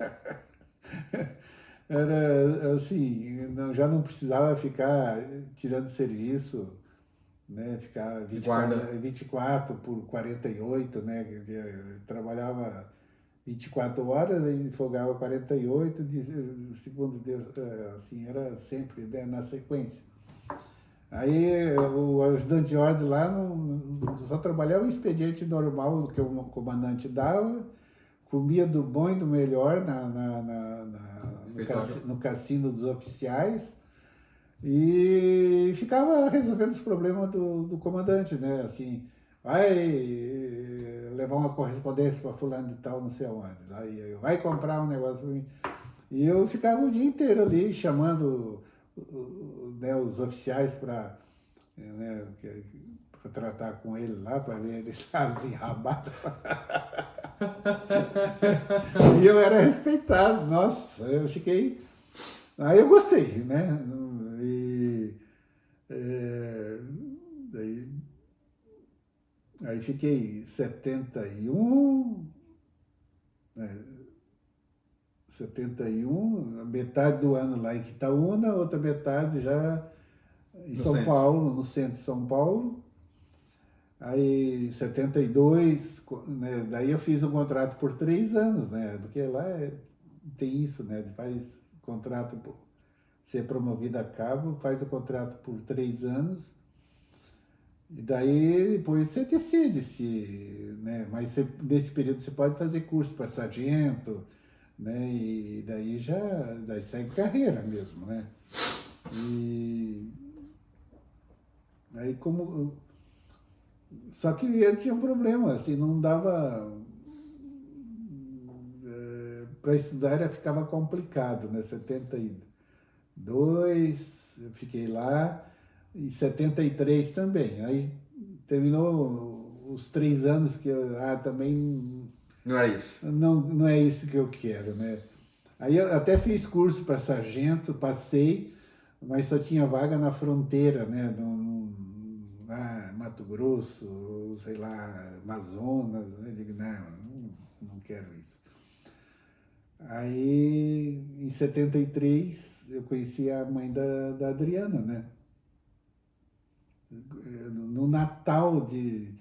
Era assim, já não precisava ficar tirando serviço, né? Ficar De guarda. 24 por 48, né? Eu trabalhava 24 horas e folgava 48, segundo Deus, assim, era sempre, né, na sequência. Aí o ajudante de ordem lá só trabalhava o expediente normal do que o comandante dava, comia do bom e do melhor Refeitório. no cassino dos oficiais e ficava resolvendo os problemas do comandante, né? Assim, vai levar uma correspondência para fulano de tal, não sei aonde. Lá ia eu, vai comprar um negócio para mim. E eu ficava o dia inteiro ali chamando né, os oficiais para né, tratar com ele lá, para ver ele assim, rabado. E eu era respeitado, nossa, eu fiquei. Aí eu gostei, né? E, é, daí, aí fiquei 71, né, 71, metade do ano lá em Quitaúna, outra metade já em No São centro. Paulo, no centro de São Paulo. Aí, 72, né, daí eu fiz um contrato por 3 anos, né? Porque lá tem isso, né? Faz contrato, ser promovido a cabo, faz o contrato por 3 anos E daí depois você decide se, né? Mas nesse período você pode fazer curso para sargento, né? E daí segue carreira mesmo, né? E aí como só que eu tinha um problema, assim, não dava para estudar ficava complicado, né? 72 eu fiquei lá e 73 também. Aí terminou os 3 anos que eu também Não era isso. não é isso que eu quero, né? Aí eu até fiz curso para sargento, passei, mas só tinha vaga na fronteira, né? Mato Grosso, sei lá, Amazonas. Né? Eu digo, não quero isso. Aí, em 73, eu conheci a mãe da Adriana, né? No Natal de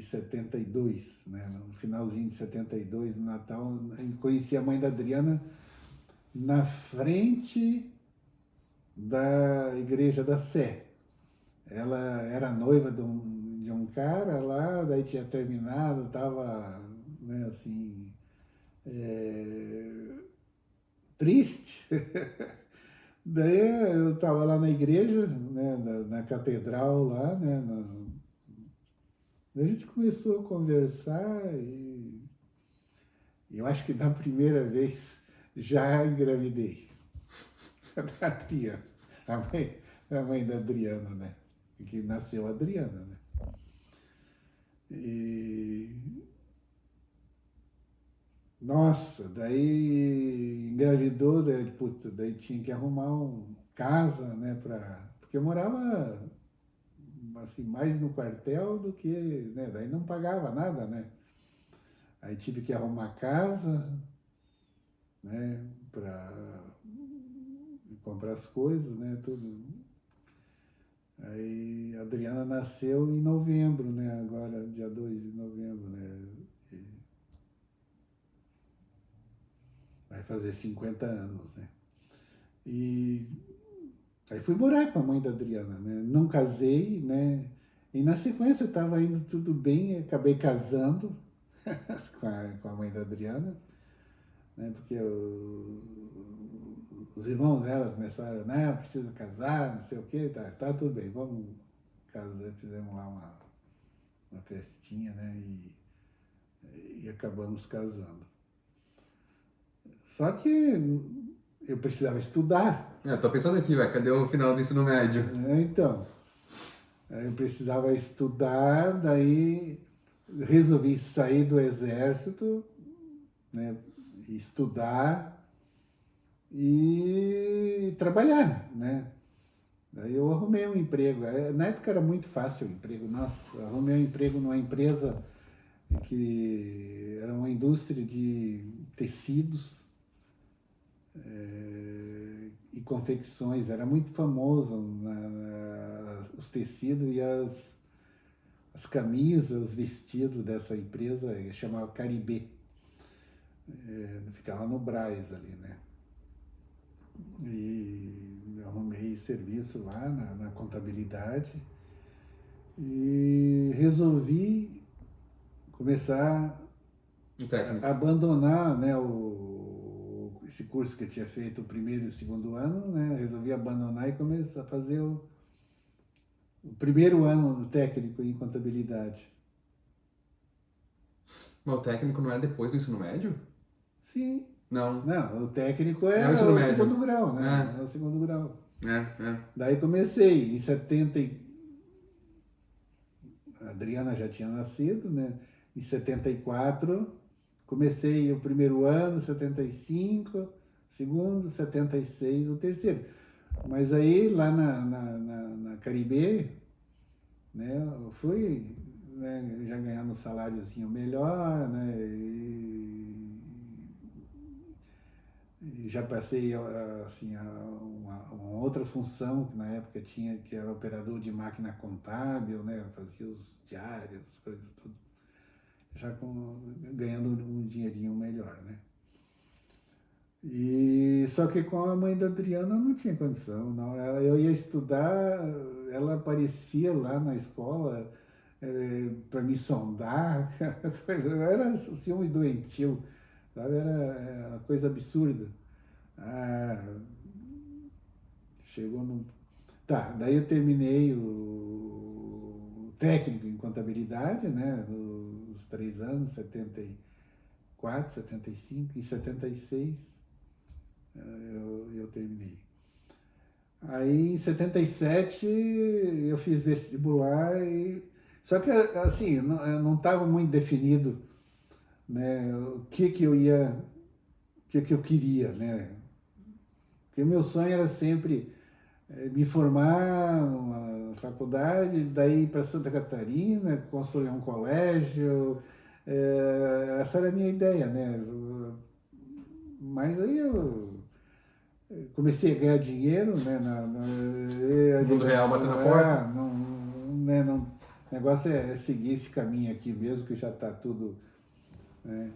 72, né? No finalzinho de 72, no Natal, eu conheci a mãe da Adriana na frente da Igreja da Sé. Ela era noiva de um cara lá, daí tinha terminado, tava, né, assim, é, triste. Daí eu estava lá na igreja, né, na catedral lá, né, daí a gente começou a conversar e eu acho que na primeira vez já engravidei da Adriana, a mãe da Adriana, né, que nasceu a Adriana, né. E nossa, daí engravidou, daí, puta, daí tinha que arrumar uma casa, né, porque eu morava assim, mais no quartel do que, né, daí não pagava nada, né. Aí tive que arrumar casa, né, para comprar as coisas, né, tudo. Aí a Adriana nasceu em novembro, né, agora dia 2 de novembro, né, vai fazer 50 anos, né. E aí fui morar com a mãe da Adriana, né, não casei, né, e na sequência estava indo tudo bem, acabei casando com a mãe da Adriana, né? Porque os irmãos dela começaram, não, precisa casar, não sei o quê, tá tudo bem, vamos casar, fizemos lá uma festinha, né? E acabamos casando. Só que eu precisava estudar, É, eu tô pensando aqui, velho, cadê o final do ensino médio? né? Então, eu precisava estudar, daí resolvi sair do exército, né? Estudar e trabalhar, né? Daí eu arrumei um emprego. Na época era muito fácil o emprego. Nossa, eu arrumei um emprego numa empresa que era uma indústria de tecidos e confecções. Era muito famoso os tecidos e as camisas, os vestidos dessa empresa, chamava Caribê. Ficava no Brás ali, né? E eu arrumei serviço lá na contabilidade e resolvi começar O a técnico. abandonar, né, esse curso que eu tinha feito o primeiro e o segundo ano, né, resolvi abandonar e começar a fazer o primeiro ano do técnico em contabilidade. Mas o técnico não é depois do ensino médio? Sim, Não. não, o técnico É o é ensino o médio. segundo grau, né, é o É, segundo grau. é. Daí comecei em 70, a Adriana já tinha nascido, né? Em 74, comecei o primeiro ano, 75, segundo, 76, o terceiro. Mas aí lá na Caribe, né, eu fui, né, já ganhando um saláriozinho melhor, né, e já passei assim, a uma outra função que na época tinha, que era operador de máquina contábil, né, eu fazia os diários, as coisas tudo, ganhando um dinheirinho melhor, né. Só que com a mãe da Adriana não tinha condição, não. Eu ia estudar, ela aparecia lá na escola para me sondar, coisa, eu era assim, um doentio, sabe? Era uma coisa absurda. Ah, chegou num. Tá, daí eu terminei o técnico em contabilidade, né? Nos 3 anos, 74, 75, em 76 eu terminei. Aí em 77 eu fiz vestibular e. Só que assim, não estava muito definido, né, o que eu ia, o que eu queria, né? Porque o meu sonho era sempre me formar numa faculdade, daí para Santa Catarina, construir um colégio. Essa era a minha ideia, né? Mas aí eu comecei a ganhar dinheiro, né? O mundo real batendo na porta. Não, né, não, o negócio é seguir esse caminho aqui mesmo, que já está tudo. Né?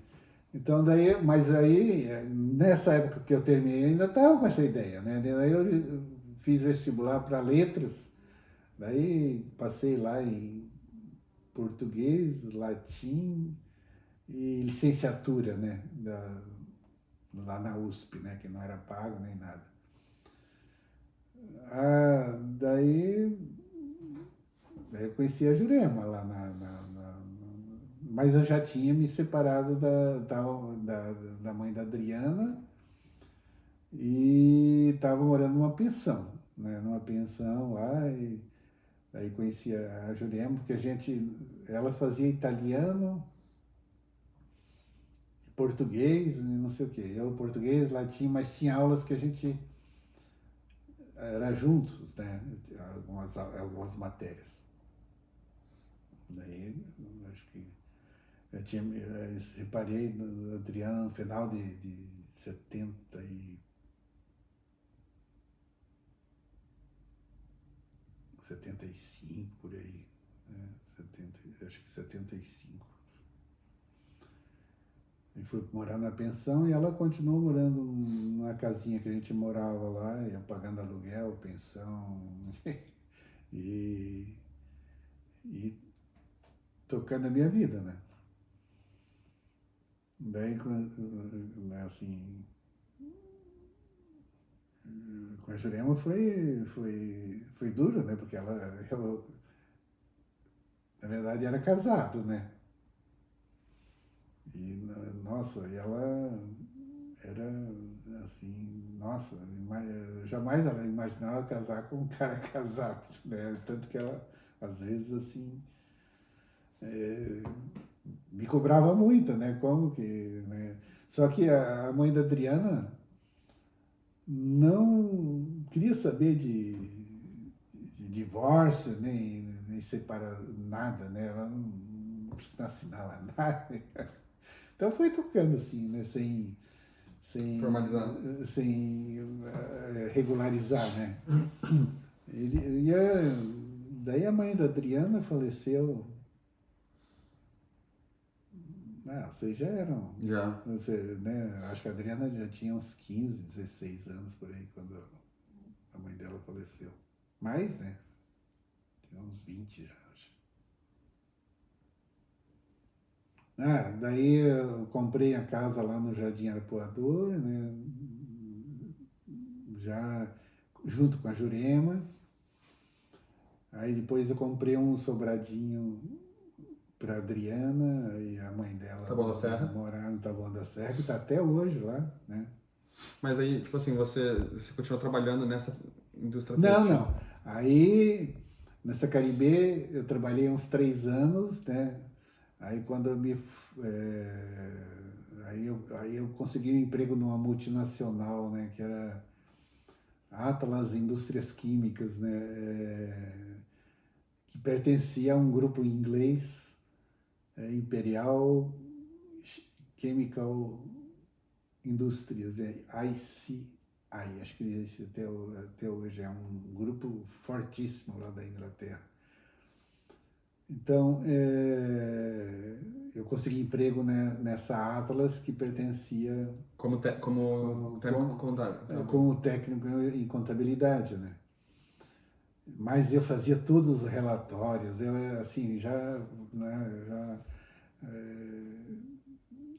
Então daí, mas aí, nessa época que eu terminei, ainda estava com essa ideia, né? Daí eu fiz vestibular para letras, daí passei lá em português, latim e licenciatura, né? Lá na USP, né? Que não era pago nem nada. Daí eu conheci a Jurema lá mas eu já tinha me separado da mãe da Adriana e estava morando numa pensão, né? Numa pensão lá e aí conheci a Jurema, porque ela fazia italiano, português, não sei o quê. Eu português, latim, mas tinha aulas que a gente era juntos, né? Algumas matérias. Daí, acho que eu reparei no Adriano no final de 75 por aí, né? 70, acho que 75. E fui morar na pensão e ela continuou morando numa casinha que a gente morava lá, eu pagando aluguel, pensão e, e tocando a minha vida, né? Daí, assim, com a Jurema foi duro, né? Porque na verdade, era casado, né? E, nossa, e ela era assim, nossa, jamais ela imaginava casar com um cara casado, né? Tanto que ela, às vezes, assim, é, me cobrava muito, né? Como que, né? Só que a mãe da Adriana não queria saber de divórcio, nem separar nada, né? Ela não assinava nada. Então foi tocando assim, né? Sem, Formalizar. sem regularizar, né? Daí a mãe da Adriana faleceu. Vocês já eram. Já. Você, né? Acho que a Adriana já tinha uns 15, 16 anos por aí quando a mãe dela faleceu. Mais, né? Tinha uns 20 já, acho. Daí eu comprei a casa lá no Jardim Arapuador, né? Já junto com a Jurema. Aí depois eu comprei um sobradinho para Adriana e a mãe dela Taboão da Serra. morar no Taboão da Serra, que está até hoje lá, né? Mas aí, tipo assim, você continuou trabalhando nessa indústria Não, têxtil? não. Aí, nessa Caribe, eu trabalhei uns 3 anos, né? Aí quando eu aí eu consegui um emprego numa multinacional, né? Que era Atlas Indústrias Químicas, né? Que pertencia a um grupo inglês, Imperial Chemical Indústrias, ICI, acho que esse até hoje é um grupo fortíssimo lá da Inglaterra. Então, eu consegui emprego, né, nessa Atlas que pertencia como técnico contábil. como técnico em contabilidade, né? Mas eu fazia todos os relatórios, eu assim já, né, já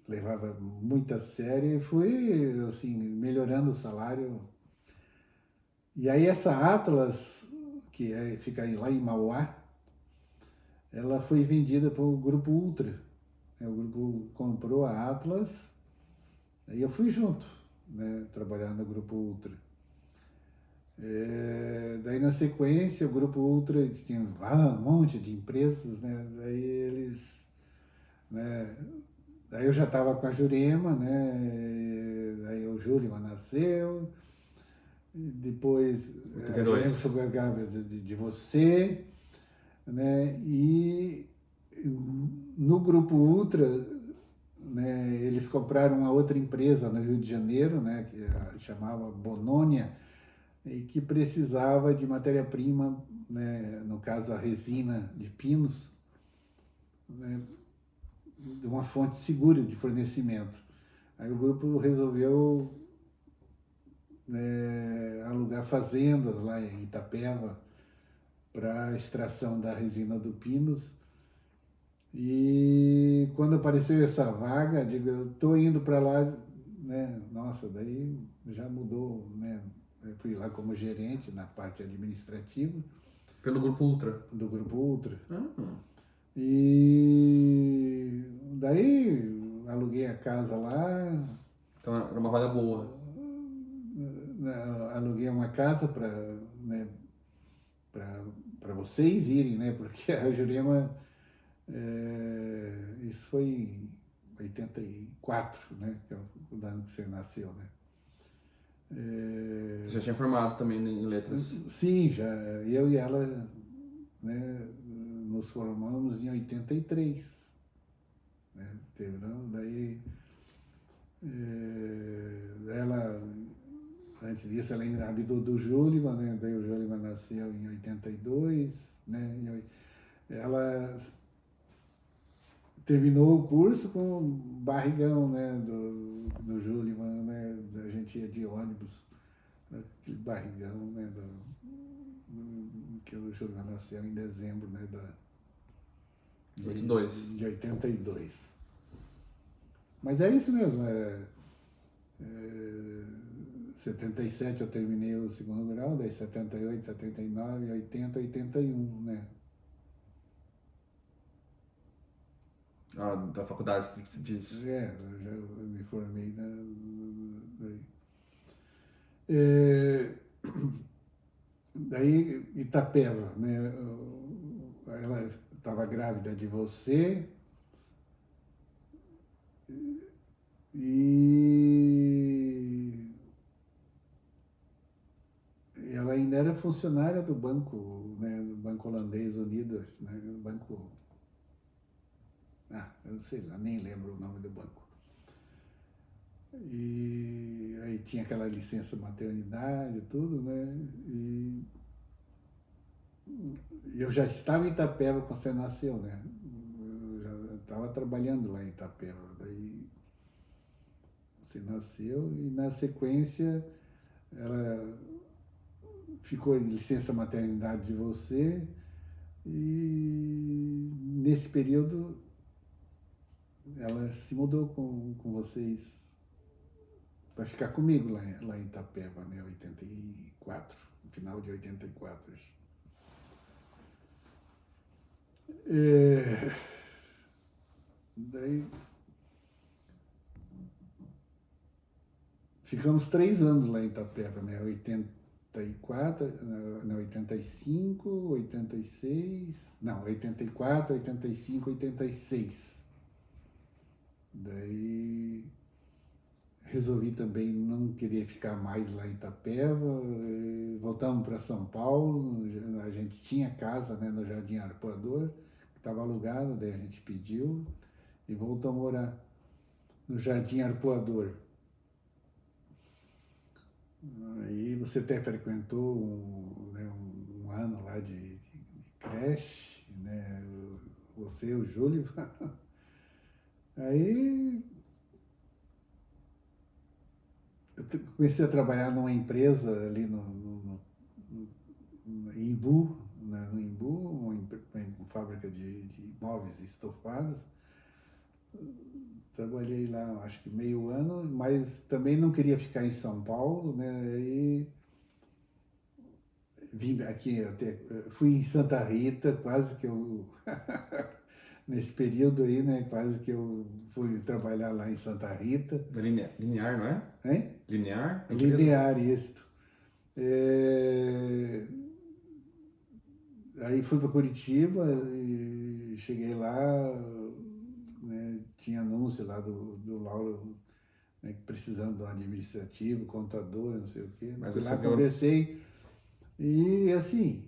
levava muito a sério e fui assim melhorando o salário. E aí essa Atlas, fica lá em Mauá, ela foi vendida para o Grupo Ultra. O grupo comprou a Atlas, aí eu fui junto, né, trabalhar no Grupo Ultra. Daí na sequência o Grupo Ultra tinha lá um monte de empresas, né, daí eles, né, daí eu já estava com a Jurema, né, daí o Júlio nasceu, depois a Jurema 82. foi grávida de você, né, e no Grupo Ultra, né, eles compraram uma outra empresa no Rio de Janeiro, né, que chamava Bonônia, e que precisava de matéria-prima, né, no caso a resina de pinos, né, de uma fonte segura de fornecimento. Aí o grupo resolveu, né, alugar fazendas lá em Itapeva para a extração da resina do pinos. E quando apareceu essa vaga, digo, eu tô indo para lá, né? Nossa, daí já mudou, né? Eu fui lá como gerente na parte administrativa Pelo Grupo Ultra. do Grupo Ultra. Ah, E daí aluguei a casa lá, então era uma vaga boa. aluguei uma casa para, né, para vocês irem, né? Porque a Jurema, isso foi em 84, né? Que é o ano que você nasceu, né? Você já tinha formado também em letras. Sim, já eu e ela, né, nos formamos em 83, né? Terminamos, daí ela, antes disso, ela engravidou do Júlio, né? Daí o Júlio nasceu em 82, né? Ela terminou o curso com barrigão, né? Do Júlio, né? A gente ia de ônibus, aquele barrigão, né? Que o Júlio nasceu em dezembro, né? De 82. de 82. Mas é isso mesmo, 77 eu terminei o segundo grau, daí 78, 79, 80, 81, né? Ah, da faculdade, você diz. Eu já me formei daí. É, daí Itapeva, né? Ela estava grávida de você e ela ainda era funcionária do banco, né? Do Banco Holandês Unido, né? Do banco. Eu não sei lá, nem lembro o nome do banco. E aí tinha aquela licença maternidade e tudo, né? E eu já estava em Itapeva quando você nasceu, né? Eu já estava trabalhando lá em Itapeva. Daí você nasceu e na sequência ela ficou em licença maternidade de você e nesse período ela se mudou com vocês para ficar comigo lá em Itapeva, né? 84, no final de 84. É, daí ficamos 3 anos lá em Itapeva, né? 84, não, 85, 86, não, 84, 85, 86. Daí resolvi também não querer ficar mais lá em Itapeva, voltamos para São Paulo, a gente tinha casa, né, no Jardim Arpoador, que estava alugada, daí a gente pediu e voltou a morar no Jardim Arpoador. Aí você até frequentou né, um ano lá de creche, né? Você, o Júlio. Aí comecei a trabalhar numa empresa ali no Imbu, né, no Imbu, uma fábrica de móveis estofados. Trabalhei lá, acho que meio ano, mas também não queria ficar em São Paulo, né? E vim aqui até, fui em Santa Rita, quase que eu nesse período aí, né? Quase que eu fui trabalhar lá em Santa Rita, Da Linear, não é? hein? Linear? A empresa? Linear isto. É, aí fui para Curitiba e cheguei lá, né? Tinha anúncio lá do Lauro, né, precisando de um administrativo, contador, não sei o quê. Mas Fui você lá, viu. conversei e assim,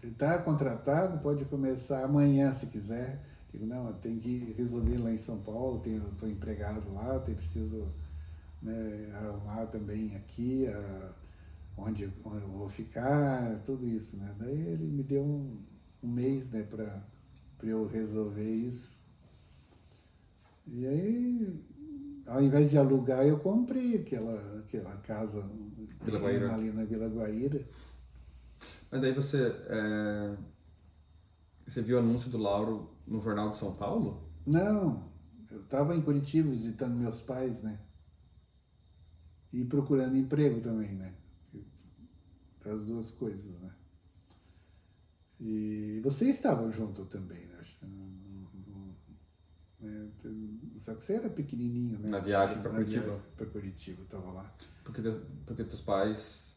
ele está contratado, pode começar amanhã se quiser. Digo, não, eu tenho que resolver lá em São Paulo, estou empregado lá, preciso, né, arrumar também aqui onde eu vou ficar, tudo isso, né? Daí ele me deu um mês, né, para eu resolver isso. E aí, ao invés de alugar, eu comprei aquela casa Vila pequena Guaíra. ali na Vila Guaíra. Mas daí você viu o anúncio do Lauro no Jornal de São Paulo? Não, eu estava em Curitiba visitando meus pais, né? E procurando emprego também, né? As duas coisas, né? E você estava junto também, né? Né? Só que você era pequenininho, né? Na viagem para Na viagem Curitiba? para Curitiba, eu estava lá. Porque, porque teus pais,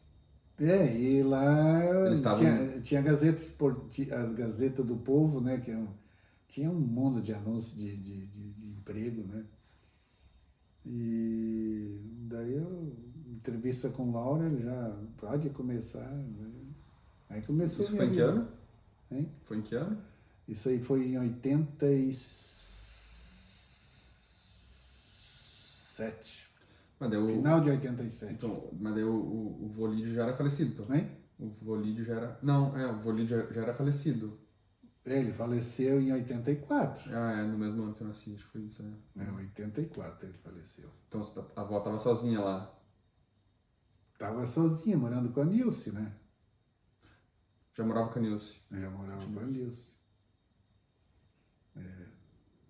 É, e lá eles estavam. tinha Gazeta a Gazeta do Povo, né? Tinha um mundo de anúncios de emprego, né? E daí entrevista com Laura, ele já pode começar, né? Aí começou a Isso minha foi em que vida, ano? hein? Foi em que ano? Isso aí foi em 87, Mas daí final de 87, então, mas daí o Volídio já era falecido, então. né? O Volídio já era. Não, o Volídio já era falecido. Ele faleceu em 84, Ah, no mesmo ano que eu nasci, acho que foi isso, né? né? 84 ele faleceu. Então a avó tava sozinha lá. Tava sozinha, morando com a Nilce, né? Já morava com a Nilce. Eu já morava com a Nilce.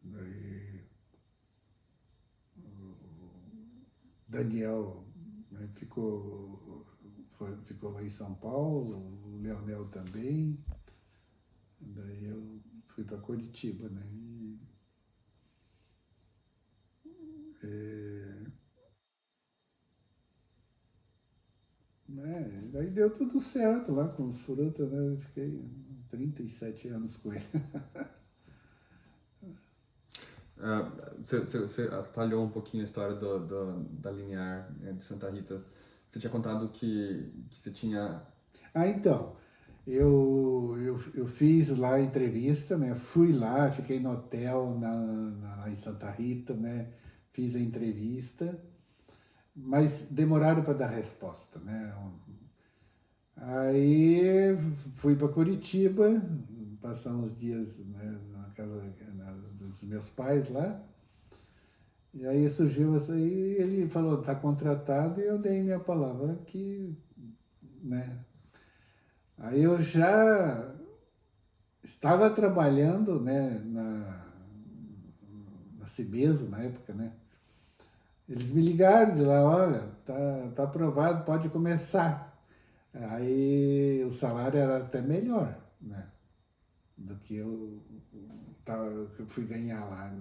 Daí Daniel, né, ficou lá em São Paulo, o Leonel também. Daí eu fui para Curitiba, né? Daí deu tudo certo lá com os frutas, né? Eu fiquei 37 anos com ele. Você atalhou um pouquinho a história da Linear, de Santa Rita. Você tinha contado que você tinha. Ah, então, eu fiz lá a entrevista, né? Fui lá, fiquei no hotel lá em Santa Rita, né? Fiz a entrevista, mas demoraram para dar resposta, né? Aí fui para Curitiba, passar uns dias, né, na casa dos meus pais lá. E aí surgiu isso aí, ele falou, tá contratado, e eu dei minha palavra que, né? Aí eu já estava trabalhando, né, na Cibesa na época, né? Eles me ligaram de lá, olha, tá aprovado, pode começar. Aí o salário era até melhor, né? Do que que eu fui ganhar lá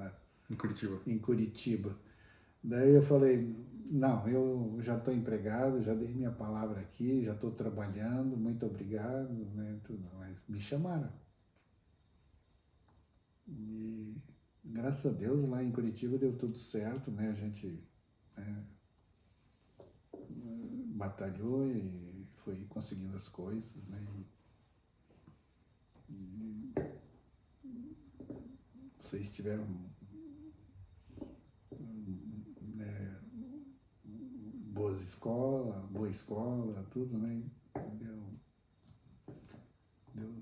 Em Curitiba. em Curitiba. Daí eu falei, não, eu já estou empregado, já dei minha palavra aqui, já estou trabalhando, muito obrigado, né? Tudo, mas me chamaram. E graças a Deus lá em Curitiba deu tudo certo, né? A gente, né, batalhou e foi conseguindo as coisas, né? Vocês tiveram, né, boa escola, tudo, né? Deu, deu,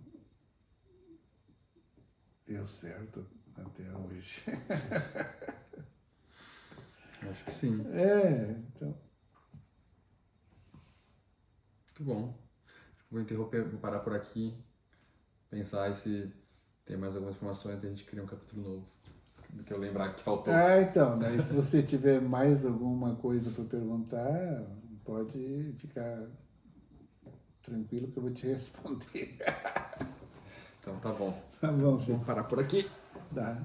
deu certo até hoje. Acho que sim. Então. Muito bom. Vou interromper, vou parar por aqui, pensar e se tem mais algumas informações, a gente cria um capítulo novo. Do que eu lembrar que faltou. Ah, então, daí se você tiver mais alguma coisa para perguntar, pode ficar tranquilo que eu vou te responder. Então tá bom. Tá bom, Chico. Vamos parar por aqui. Tá.